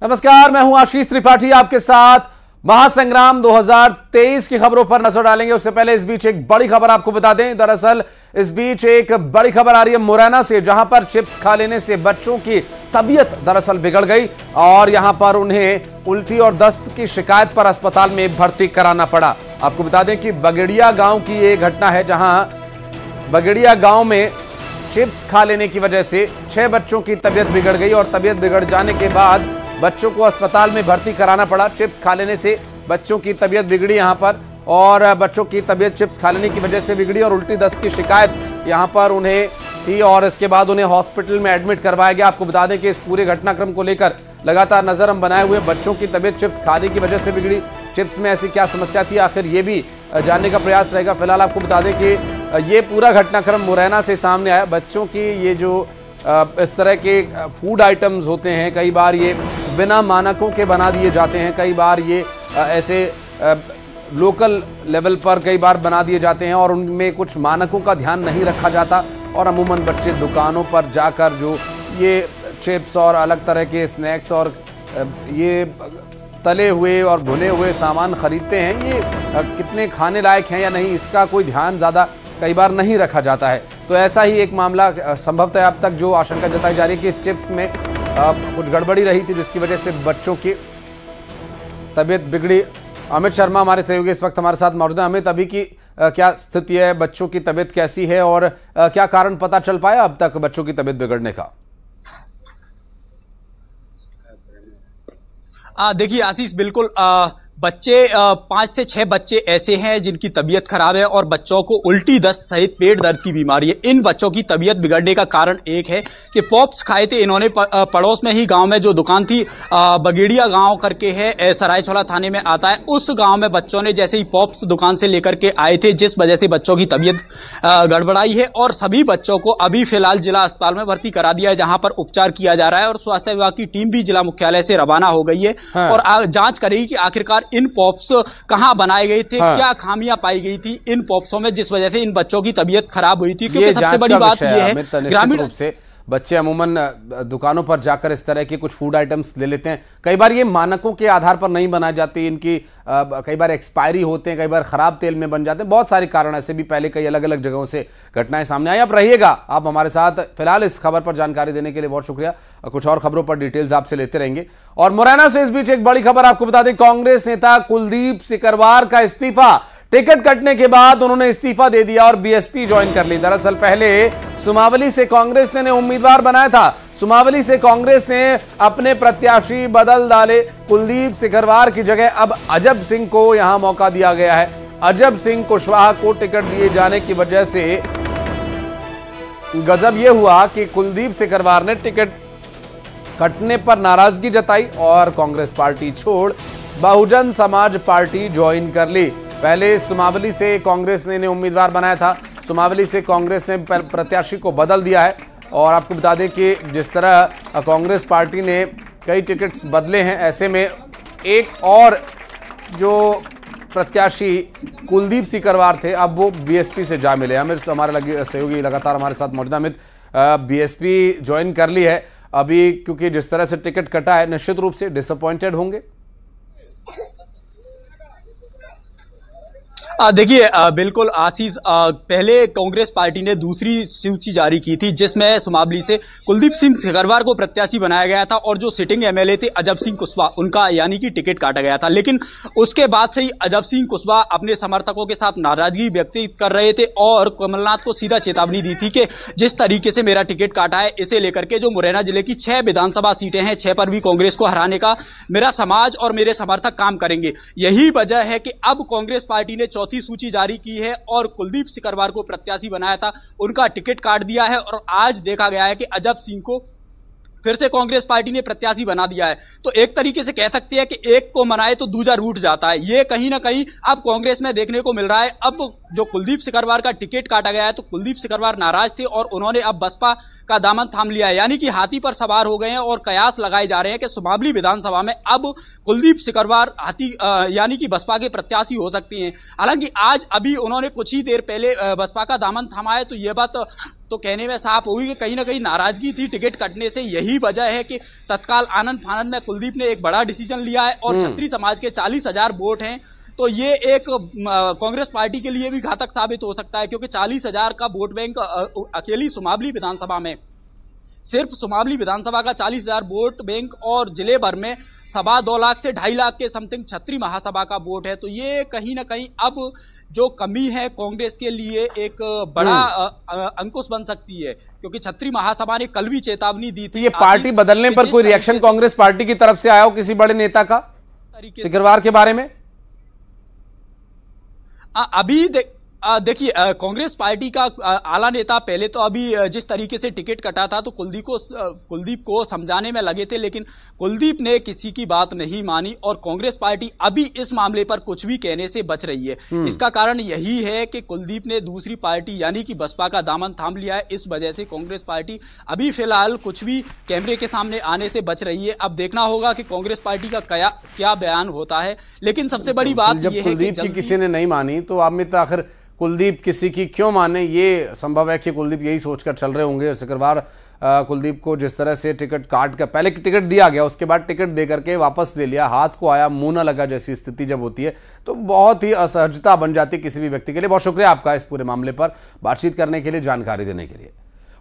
नमस्कार, मैं हूं आशीष त्रिपाठी आपके साथ। महासंग्राम 2023 की खबरों पर नजर डालेंगे। उससे पहले इस बीच एक बड़ी खबर आपको बता दें। दरअसल इस बीच एक बड़ी खबर आ रही है मुरैना से, जहां पर चिप्स खा लेने से बच्चों की तबीयत दरअसल बिगड़ गई और यहां पर उन्हें उल्टी और दस्त की शिकायत पर अस्पताल में भर्ती कराना पड़ा। आपको बता दें कि बगेड़िया गांव की यह घटना है, जहां बगेड़िया गांव में चिप्स खा लेने की वजह से 6 बच्चों की तबीयत बिगड़ गई और तबीयत बिगड़ जाने के बाद बच्चों को अस्पताल में भर्ती कराना पड़ा। चिप्स खा लेने से बच्चों की तबीयत बिगड़ी यहां पर, और बच्चों की तबीयत चिप्स खा लेने की वजह से बिगड़ी और उल्टी दस्त की शिकायत यहां पर उन्हें थी और इसके बाद उन्हें हॉस्पिटल में एडमिट करवाया गया। आपको बता दें कि इस पूरे घटनाक्रम को लेकर लगातार नजर हम बनाए हुए। बच्चों की तबीयत चिप्स खाने की वजह से बिगड़ी, चिप्स में ऐसी क्या समस्या थी आखिर, ये भी जानने का प्रयास रहेगा। फिलहाल आपको बता दें कि ये पूरा घटनाक्रम मुरैना से सामने आया। बच्चों की ये जो इस तरह के फूड आइटम्स होते हैं, कई बार ये बिना मानकों के बना दिए जाते हैं, कई बार ये ऐसे लोकल लेवल पर कई बार बना दिए जाते हैं और उनमें कुछ मानकों का ध्यान नहीं रखा जाता और अमूमन बच्चे दुकानों पर जाकर जो ये चिप्स और अलग तरह के स्नैक्स और ये तले हुए और भुने हुए सामान खरीदते हैं। ये कितने खाने लायक हैं या नहीं, इसका कोई ध्यान ज़्यादा कई बार नहीं रखा जाता है। तो ऐसा ही एक मामला संभवतः अब तक जो आशंका जताई जा रही है कि इस चिप्स में कुछ गड़बड़ी रही थी, जिसकी वजह से बच्चों की तबीयत बिगड़ी। अमित शर्मा हमारे सहयोगी इस वक्त हमारे साथ मौजूद हैं। अमित, अभी की क्या स्थिति है, बच्चों की तबीयत कैसी है और क्या कारण पता चल पाया अब तक बच्चों की तबीयत बिगड़ने का? देखिए आशीष, बिल्कुल बच्चे 5 से 6 बच्चे ऐसे हैं जिनकी तबीयत खराब है और बच्चों को उल्टी दस्त सहित पेट दर्द की बीमारी है। इन बच्चों की तबीयत बिगड़ने का कारण एक है कि पॉप्स खाए थे इन्होंने पड़ोस में ही गांव में जो दुकान थी, बगेड़िया गांव करके है, सरायछोला थाने में आता है। उस गांव में बच्चों ने जैसे ही पॉप्स दुकान से लेकर के आए थे, जिस वजह से बच्चों की तबीयत गड़बड़ाई है और सभी बच्चों को अभी फिलहाल जिला अस्पताल में भर्ती करा दिया है, जहां पर उपचार किया जा रहा है और स्वास्थ्य विभाग की टीम भी जिला मुख्यालय से रवाना हो गई है और जांच करेगी कि आखिरकार इन पॉप्स कहां बनाए गए थे, क्या खामियां पाई गई थी इन पॉप्सों में, जिस वजह से इन बच्चों की तबीयत खराब हुई थी। क्योंकि सबसे बड़ी बात यह है, ग्रामीण रूप से बच्चे अमूमन दुकानों पर जाकर इस तरह के कुछ फूड आइटम्स ले लेते हैं। कई बार ये मानकों के आधार पर नहीं बनाई जाती, इनकी कई बार एक्सपायरी होते हैं, कई बार खराब तेल में बन जाते हैं। बहुत सारे कारण ऐसे भी पहले कई अलग अलग जगहों से घटनाएं सामने आई। अब रहिएगा आप हमारे साथ। फिलहाल इस खबर पर जानकारी देने के लिए बहुत शुक्रिया। कुछ और खबरों पर डिटेल्स आपसे लेते रहेंगे। और मुरैना से इस बीच एक बड़ी खबर आपको बता दें। कांग्रेस नेता कुलदीप सिकरवार का इस्तीफा, टिकट कटने के बाद उन्होंने इस्तीफा दे दिया और बीएसपी ज्वाइन कर ली। दरअसल पहले सुमावली से कांग्रेस ने उम्मीदवार बनाया था, सुमावली से कांग्रेस ने अपने प्रत्याशी बदल डाले। कुलदीप सिकरवार की जगह अब अजब सिंह को यहां मौका दिया गया है। अजब सिंह कुशवाहा को टिकट दिए जाने की वजह से गजब यह हुआ कि कुलदीप सिकरवार ने टिकट कटने पर नाराजगी जताई और कांग्रेस पार्टी छोड़ बहुजन समाज पार्टी ज्वाइन कर ली। पहले सुमावली से कांग्रेस ने इन्हें उम्मीदवार बनाया था, सुमावली से कांग्रेस ने प्रत्याशी को बदल दिया है। और आपको बता दें कि जिस तरह कांग्रेस पार्टी ने कई टिकट्स बदले हैं, ऐसे में एक और जो प्रत्याशी कुलदीप सिकरवार थे, अब वो बीएसपी से जा मिले। अमित हमारे सहयोगी लगातार हमारे साथ मौजूद। अमित, बीएसपी ज्वाइन कर ली है अभी, क्योंकि जिस तरह से टिकट कटा है निश्चित रूप से डिसअपॉइंटेड होंगे। देखिए बिल्कुल आशीष, पहले कांग्रेस पार्टी ने दूसरी सूची जारी की थी जिसमें सुमावली से कुलदीप सिंह सिकरवार को प्रत्याशी बनाया गया था और जो सिटिंग एमएलए थे अजब सिंह कुशवाहा, उनका यानी कि टिकट काटा गया था। लेकिन उसके बाद से ही अजब सिंह कुशवाहा अपने समर्थकों के साथ नाराजगी व्यक्त कर रहे थे और कमलनाथ को सीधा चेतावनी दी थी कि जिस तरीके से मेरा टिकट काटा है, इसे लेकर के जो मुरैना जिले की 6 विधानसभा सीटें हैं, 6 पर भी कांग्रेस को हराने का मेरा समाज और मेरे समर्थक काम करेंगे। यही वजह है कि अब कांग्रेस पार्टी ने चौथी सूची जारी की है और कुलदीप सिकरवार को प्रत्याशी बनाया था, उनका टिकट काट दिया है और आज देखा गया है कि अजब सिंह को फिर से कांग्रेस पार्टी ने प्रत्याशी बना दिया है। तो एक तरीके से कह सकते हैं कि एक को मनाए तो दूजा रूठ जाता है। ये कहीं ना कहीं अब कांग्रेस में देखने को मिल रहा है। अब जो कुलदीप सिकरवार का टिकट काटा गया है तो कुलदीप सिकरवार नाराज थे और उन्होंने अब बसपा का दामन थाम लिया है, यानी कि हाथी पर सवार हो गए हैं और कयास लगाए जा रहे हैं कि सुमावली विधानसभा में अब कुलदीप सिकरवार हाथी यानी कि बसपा के प्रत्याशी हो सकते हैं। हालांकि आज अभी उन्होंने कुछ ही देर पहले बसपा का दामन थामा है, तो यह बात तो कहने में साफ होगी कि कहीं ना कहीं नाराजगी थी टिकट कटने से। यही वजह है कि तत्काल आनंद फानंद में कुलदीप ने एक बड़ा डिसीजन लिया है और क्षत्रिय समाज के 40,000 वोट हैं, तो ये एक कांग्रेस पार्टी के लिए भी घातक साबित हो सकता है, क्योंकि 40,000 का वोट बैंक अकेली सुमावली विधानसभा में, सिर्फ सुमावली विधानसभा का 40,000 वोट बैंक और जिले भर में 2.25 लाख से 2.5 लाख के समथिंग क्षत्रिय महासभा का वोट है। तो ये कहीं ना कहीं अब जो कमी है कांग्रेस के लिए एक बड़ा अंकुश बन सकती है, क्योंकि क्षत्रिय महासभा ने कल भी चेतावनी दी थी। ये पार्टी बदलने पर कोई रिएक्शन कांग्रेस पार्टी की तरफ से आया हो किसी बड़े नेता का सिकरवार के बारे में? अभी देखिए कांग्रेस पार्टी का आला नेता पहले तो अभी जिस तरीके से टिकट कटा था तो कुलदीप को समझाने में लगे थे, लेकिन कुलदीप ने किसी की बात नहीं मानी और कांग्रेस पार्टी अभी इस मामले पर कुछ भी कहने से बच रही है। इसका कारण यही है कि कुलदीप ने दूसरी पार्टी यानी कि बसपा का दामन थाम लिया है। इस वजह से कांग्रेस पार्टी अभी फिलहाल कुछ भी कैमरे के सामने आने से बच रही है। अब देखना होगा कि कांग्रेस पार्टी का क्या बयान होता है। लेकिन सबसे बड़ी बात यह है कि किसी ने नहीं मानी तो अमित आखिर कुलदीप किसी की क्यों माने? ये संभव है कि कुलदीप यही सोचकर चल रहे होंगे। शुक्रवार कुलदीप को जिस तरह से टिकट काट कर पहले टिकट दिया गया, उसके बाद टिकट दे करके वापस ले लिया, हाथ को आया मुंह न लगा जैसी स्थिति जब होती है तो बहुत ही असहजता बन जाती है किसी भी व्यक्ति के लिए। बहुत शुक्रिया आपका इस पूरे मामले पर बातचीत करने के लिए, जानकारी देने के लिए।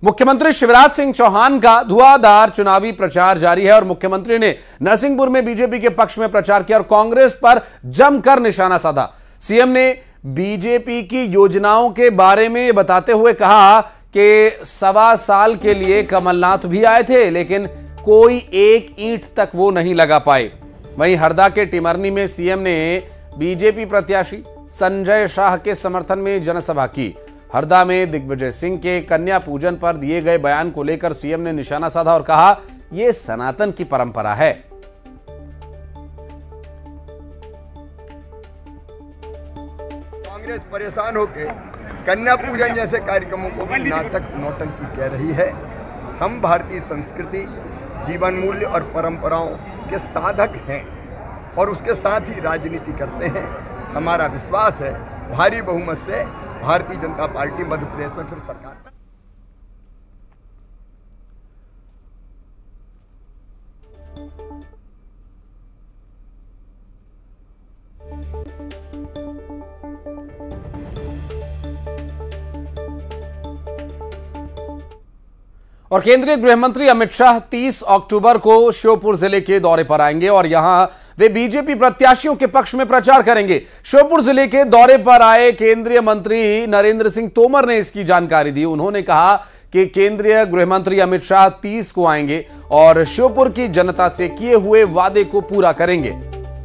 मुख्यमंत्री शिवराज सिंह चौहान का धुआंधार चुनावी प्रचार जारी है और मुख्यमंत्री ने नरसिंहपुर में बीजेपी के पक्ष में प्रचार किया और कांग्रेस पर जमकर निशाना साधा। सीएम ने बीजेपी की योजनाओं के बारे में बताते हुए कहा कि 1.25 साल के लिए कमलनाथ भी आए थे लेकिन कोई एक ईंट तक वो नहीं लगा पाए। वहीं हरदा के टिमरनी में सीएम ने बीजेपी प्रत्याशी संजय शाह के समर्थन में जनसभा की। हरदा में दिग्विजय सिंह के कन्या पूजन पर दिए गए बयान को लेकर सीएम ने निशाना साधा और कहा यह सनातन की परंपरा है। कांग्रेस परेशान होकर कन्या पूजन जैसे कार्यक्रमों को भी नाटक नौटंकी कह रही है। हम भारतीय संस्कृति, जीवन मूल्य और परंपराओं के साधक हैं और उसके साथ ही राजनीति करते हैं। हमारा विश्वास है भारी बहुमत से भारतीय जनता पार्टी मध्य प्रदेश में फिर सरकार। और केंद्रीय गृह मंत्री अमित शाह 30 अक्टूबर को श्योपुर जिले के दौरे पर आएंगे और यहां वे बीजेपी प्रत्याशियों के पक्ष में प्रचार करेंगे। श्योपुर जिले के दौरे पर आए केंद्रीय मंत्री नरेंद्र सिंह तोमर ने इसकी जानकारी दी। उन्होंने कहा कि केंद्रीय गृह मंत्री अमित शाह 30 को आएंगे और श्योपुर की जनता से किए हुए वादे को पूरा करेंगे।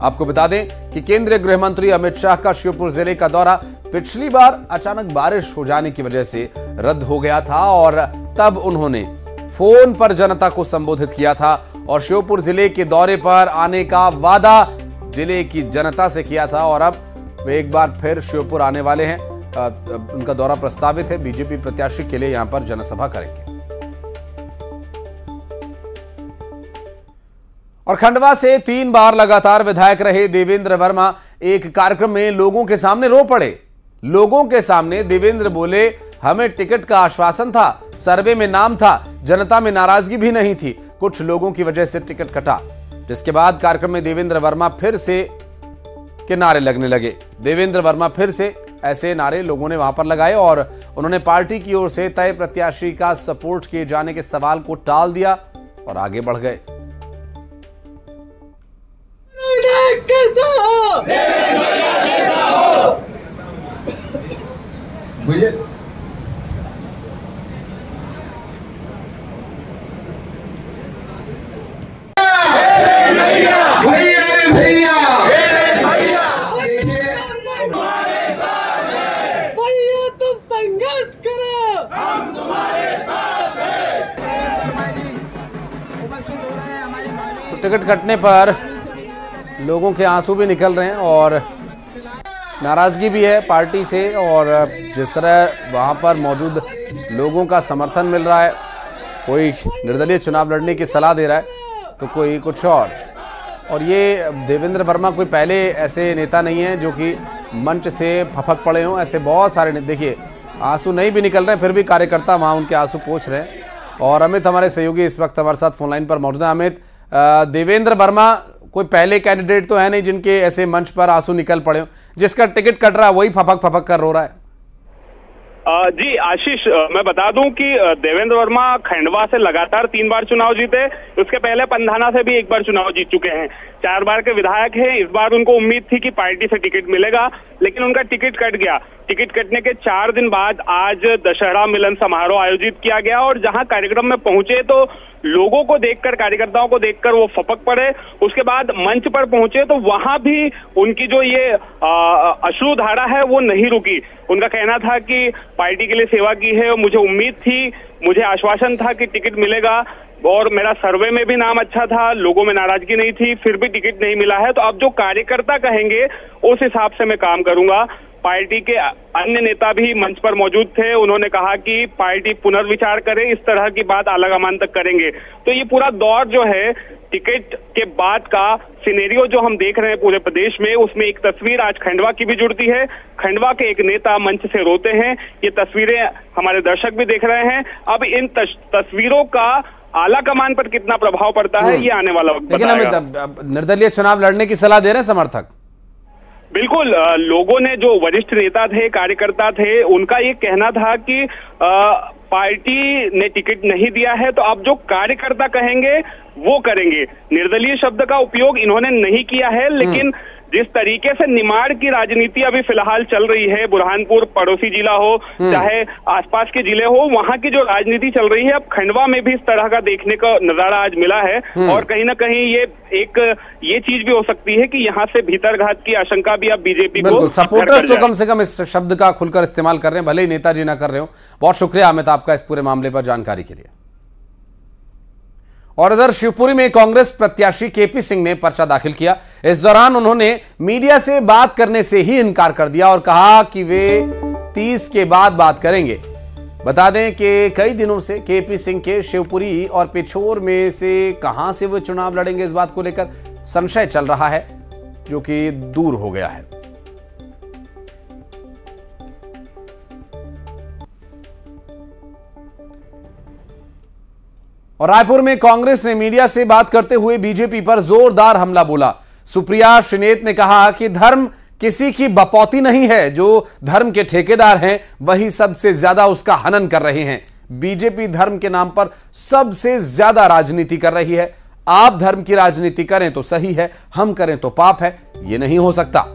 आपको बता दें कि केंद्रीय गृह मंत्री अमित शाह का श्योपुर जिले का दौरा पिछली बार अचानक बारिश हो जाने की वजह से रद्द हो गया था और तब उन्होंने फोन पर जनता को संबोधित किया था और श्योपुर जिले के दौरे पर आने का वादा जिले की जनता से किया था और अब वे एक बार फिर श्योपुर आने वाले हैं। उनका दौरा प्रस्तावित है, बीजेपी प्रत्याशी के लिए यहां पर जनसभा करेंगे। और खंडवा से 3 बार लगातार विधायक रहे देवेंद्र वर्मा एक कार्यक्रम में लोगों के सामने रो पड़े। लोगों के सामने देवेंद्र बोले, हमें टिकट का आश्वासन था, सर्वे में नाम था, जनता में नाराजगी भी नहीं थी, कुछ लोगों की वजह से टिकट कटा। जिसके बाद कार्यक्रम में देवेंद्र वर्मा फिर से के नारे लगने लगे। देवेंद्र वर्मा फिर से ऐसे नारे लोगों ने वहां पर लगाए और उन्होंने पार्टी की ओर से तय प्रत्याशी का सपोर्ट किए जाने के सवाल को टाल दिया और आगे बढ़ गए। टिकट कटने पर लोगों के आंसू भी निकल रहे हैं और नाराजगी भी है पार्टी से और जिस तरह वहां पर मौजूद लोगों का समर्थन मिल रहा है, कोई निर्दलीय चुनाव लड़ने की सलाह दे रहा है तो कोई कुछ और ये देवेंद्र वर्मा कोई पहले ऐसे नेता नहीं है जो कि मंच से फपक पड़े हों। ऐसे बहुत सारे देखिए आंसू नहीं भी निकल रहे हैं, फिर भी कार्यकर्ता वहां उनके आंसू पोंछ रहे हैं। और अमित हमारे सहयोगी इस वक्त हमारे साथ फोनलाइन पर मौजूद है। अमित, देवेंद्र वर्मा कोई पहले कैंडिडेट तो है नहीं जिनके ऐसे मंच पर आंसू निकल पड़े हो, जिसका टिकट कट रहा है वही फपक फपक कर रो रहा है। जी आशीष, मैं बता दूं कि देवेंद्र वर्मा खंडवा से लगातार 3 बार चुनाव जीते। उसके पहले पंधाना से भी 1 बार चुनाव जीत चुके हैं। 4 बार के विधायक हैं। इस बार उनको उम्मीद थी कि पार्टी से टिकट मिलेगा, लेकिन उनका टिकट कट गया। टिकट कटने के 4 दिन बाद आज दशहरा मिलन समारोह आयोजित किया गया और जहां कार्यक्रम में पहुंचे तो लोगों को देखकर, कार्यकर्ताओं को देखकर वो फपक पड़े। उसके बाद मंच पर पहुंचे तो वहां भी उनकी जो ये अश्रुधारा है वो नहीं रुकी। उनका कहना था कि पार्टी के लिए सेवा की है और मुझे उम्मीद थी, मुझे आश्वासन था कि टिकट मिलेगा और मेरा सर्वे में भी नाम अच्छा था, लोगों में नाराजगी नहीं थी, फिर भी टिकट नहीं मिला है। तो अब जो कार्यकर्ता कहेंगे उस हिसाब से मैं काम करूंगा। पार्टी के अन्य नेता भी मंच पर मौजूद थे। उन्होंने कहा कि पार्टी पुनर्विचार करे, इस तरह की बात आलाकमान तक करेंगे। तो ये पूरा दौर जो है टिकट के बाद का सिनेरियो जो हम देख रहे हैं पूरे प्रदेश में, उसमें एक तस्वीर आज खंडवा की भी जुड़ती है। खंडवा के एक नेता मंच से रोते हैं। ये तस्वीरें हमारे दर्शक भी देख रहे हैं। अब इन तस्वीरों का आला कमान पर कितना प्रभाव पड़ता है ये आने वाला वक्त बताएगा। लेकिन निर्दलीय चुनाव लड़ने की सलाह दे रहे हैं समर्थक। बिल्कुल, लोगों ने, जो वरिष्ठ नेता थे, कार्यकर्ता थे, उनका ये कहना था कि पार्टी ने टिकट नहीं दिया है तो अब जो कार्यकर्ता कहेंगे वो करेंगे। निर्दलीय शब्द का उपयोग इन्होंने नहीं किया है, लेकिन जिस तरीके से निमाड़ की राजनीति अभी फिलहाल चल रही है, बुरहानपुर पड़ोसी जिला हो चाहे आसपास के जिले हो, वहां की जो राजनीति चल रही है, अब खंडवा में भी इस तरह का देखने का नजारा आज मिला है। और कहीं ना कहीं ये चीज भी हो सकती है कि यहाँ से भीतरघात की आशंका भी अब बीजेपी को सपोर्टर्स तो कम से कम इस शब्द का खुलकर इस्तेमाल कर रहे हैं, भले ही नेताजी ना कर रहे हो। बहुत शुक्रिया अमित आपका इस पूरे मामले पर जानकारी के लिए। और इधर शिवपुरी में कांग्रेस प्रत्याशी केपी सिंह ने पर्चा दाखिल किया। इस दौरान उन्होंने मीडिया से बात करने से ही इनकार कर दिया और कहा कि वे 30 के बाद बात करेंगे। बता दें कि कई दिनों से केपी सिंह के शिवपुरी और पिछोर में से कहां से वो चुनाव लड़ेंगे इस बात को लेकर संशय चल रहा है, जो कि दूर हो गया है। और रायपुर में कांग्रेस ने मीडिया से बात करते हुए बीजेपी पर जोरदार हमला बोला। सुप्रिया श्रीनेत ने कहा कि धर्म किसी की बपौती नहीं है, जो धर्म के ठेकेदार हैं वही सबसे ज्यादा उसका हनन कर रहे हैं। बीजेपी धर्म के नाम पर सबसे ज्यादा राजनीति कर रही है। आप धर्म की राजनीति करें तो सही है, हम करें तो पाप है, ये नहीं हो सकता।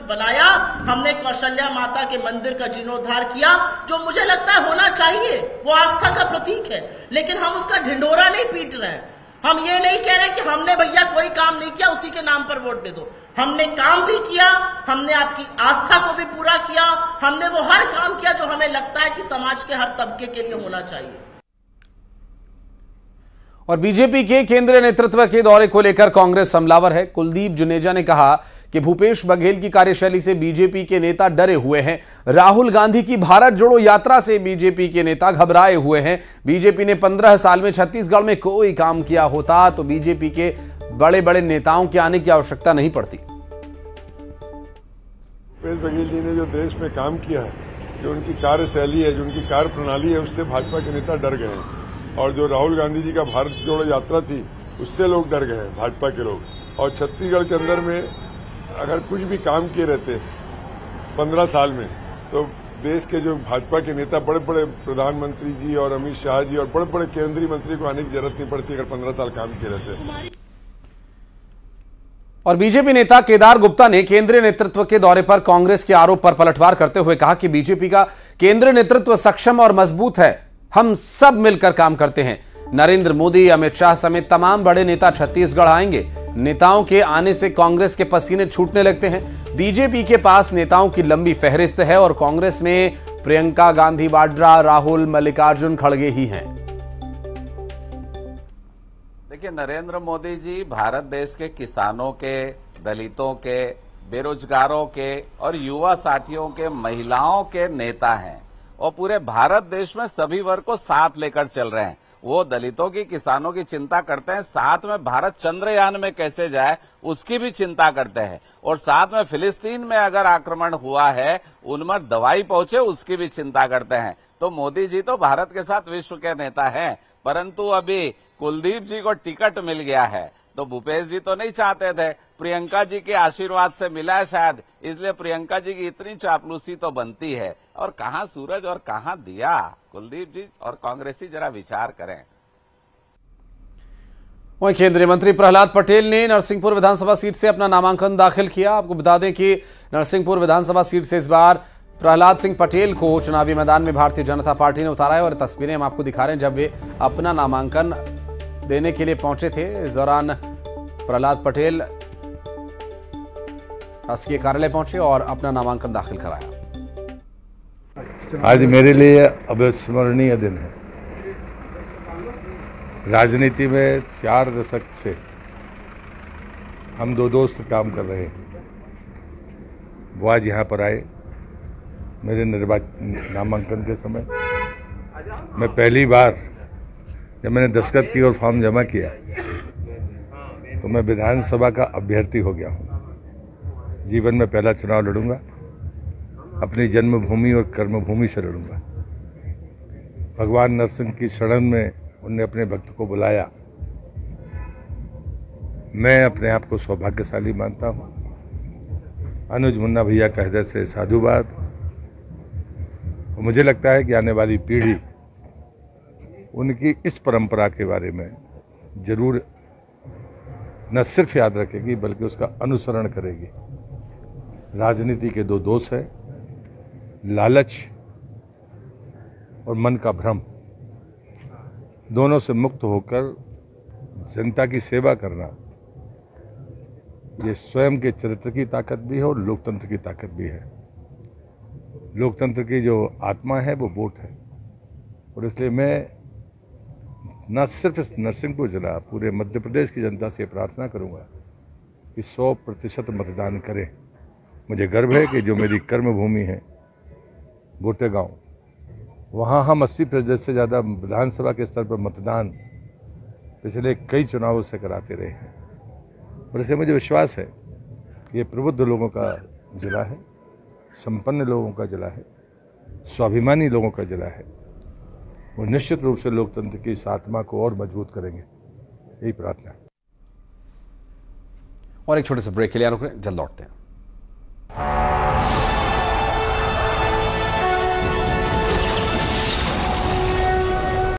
बनाया, हमने कौशल्या माता के मंदिर का जीर्णोद्धार किया, जो मुझे लगता है होना चाहिए, वो आस्था का प्रतीक है, लेकिन हम उसका ढिंढोरा नहीं पीट रहे हैं। हम ये नहीं कह रहे कि हमने भैया कोई काम नहीं किया उसी के नाम पर वोट दे दो। हमने काम भी किया, हमने आपकी आस्था को भी पूरा किया, हमने वो हर काम किया जो हमें लगता है कि समाज के हर तबके के लिए होना चाहिए। और बीजेपी के केंद्रीय नेतृत्व के दौरे को लेकर कांग्रेस हमलावर है। कुलदीप जुनेजा ने कहा कि भूपेश बघेल की कार्यशैली से बीजेपी के नेता डरे हुए हैं। राहुल गांधी की भारत जोड़ो यात्रा से बीजेपी के नेता घबराए हुए हैं। बीजेपी ने 15 साल में छत्तीसगढ़ में कोई काम किया होता तो बीजेपी के बड़े बड़े नेताओं के आने की आवश्यकता नहीं पड़ती। भूपेश बघेल जी ने जो देश में काम किया है, जो उनकी कार्यशैली है, जो उनकी कार्य प्रणाली है, उससे भाजपा के नेता डर गए हैं। और जो राहुल गांधी जी का भारत जोड़ो यात्रा थी, उससे लोग डर गए हैं, भाजपा के लोग। और छत्तीसगढ़ के अंदर में अगर कुछ भी काम किए रहते 15 साल में, तो देश के जो भाजपा के नेता, बड़े बड़े प्रधानमंत्री जी और अमित शाह जी और बड़े बड़े केंद्रीय मंत्री को आने की जरूरत नहीं पड़ती अगर 15 साल काम किए रहते। और बीजेपी नेता केदार गुप्ता ने केंद्रीय नेतृत्व के दौरे पर कांग्रेस के आरोप पर पलटवार करते हुए कहा कि बीजेपी का केंद्रीय नेतृत्व सक्षम और मजबूत है, हम सब मिलकर काम करते हैं। नरेंद्र मोदी, अमित शाह समेत तमाम बड़े नेता छत्तीसगढ़ आएंगे। नेताओं के आने से कांग्रेस के पसीने छूटने लगते हैं। बीजेपी के पास नेताओं की लंबी फहरिस्त है और कांग्रेस में प्रियंका गांधी वाड्रा, राहुल, मल्लिकार्जुन खड़गे ही हैं। देखिए, नरेंद्र मोदी जी भारत देश के किसानों के, दलितों के, बेरोजगारों के और युवा साथियों के, महिलाओं के नेता हैं और पूरे भारत देश में सभी वर्ग को साथ लेकर चल रहे हैं। वो दलितों की, किसानों की चिंता करते हैं, साथ में भारत चंद्रयान में कैसे जाए उसकी भी चिंता करते हैं, और साथ में फिलिस्तीन में अगर आक्रमण हुआ है उनमें दवाई पहुंचे उसकी भी चिंता करते हैं। तो मोदी जी तो भारत के साथ विश्व के नेता हैं, परंतु अभी कुलदीप जी को टिकट मिल गया है तो भूपेश जी तो नहीं चाहते थे, प्रियंका जी के आशीर्वाद से मिला है शायद, इसलिए प्रियंका जी की इतनी चापलूसी तो बनती है। और कहां सूरज और कहां दिया, कुलदीप जी और कांग्रेसी जरा विचार करें। वहीं केंद्रीय मंत्री प्रहलाद पटेल ने नरसिंहपुर विधानसभा सीट से अपना नामांकन दाखिल किया। आपको बता दें कि नरसिंहपुर विधानसभा सीट से इस बार प्रहलाद सिंह पटेल को चुनावी मैदान में भारतीय जनता पार्टी ने उतारा है और तस्वीरें हम आपको दिखा रहे हैं जब वे अपना नामांकन देने के लिए पहुंचे थे। इस दौरान प्रहलाद पटेल शासकीय कार्यालय पहुंचे और अपना नामांकन दाखिल कराया। आज मेरे लिए अविस्मरणीय दिन है। राजनीति में 4 दशक से हम 2 दोस्त काम कर रहे हैं। वो आज यहाँ पर आए मेरे नामांकन के समय। मैं पहली बार जब मैंने दस्तखत की और फॉर्म जमा किया तो मैं विधानसभा का अभ्यर्थी हो गया हूँ। जीवन में पहला चुनाव लड़ूंगा, अपनी जन्मभूमि और कर्मभूमि से लड़ूंगा। भगवान नरसिंह की शरण में उनने अपने भक्त को बुलाया। मैं अपने आप को सौभाग्यशाली मानता हूँ। अनुज मुन्ना भैया का हृदय से साधुवाद। मुझे लगता है कि आने वाली पीढ़ी उनकी इस परंपरा के बारे में जरूर न सिर्फ याद रखेगी बल्कि उसका अनुसरण करेगी। राजनीति के 2 दोष है, लालच और मन का भ्रम। दोनों से मुक्त होकर जनता की सेवा करना, ये स्वयं के चरित्र की ताकत भी है और लोकतंत्र की ताकत भी है। लोकतंत्र की जो आत्मा है वो वोट है, और इसलिए मैं न सिर्फ नरसिंहपुर जिला, पूरे मध्य प्रदेश की जनता से प्रार्थना करूंगा कि 100% मतदान करें। मुझे गर्व है कि जो मेरी कर्मभूमि है गोटेगांव, वहाँ हम 80% से ज़्यादा विधानसभा के स्तर पर मतदान पिछले कई चुनावों से कराते रहे हैं। और इससे मुझे विश्वास है कि ये प्रबुद्ध लोगों का जिला है, संपन्न लोगों का जिला है, स्वाभिमानी लोगों का जिला है। वो निश्चित रूप से लोकतंत्र की इस आत्मा को और मजबूत करेंगे, यही प्रार्थना है। और एक छोटे से ब्रेक के लिए रुक रहे हैं, जल्द लौटते हैं।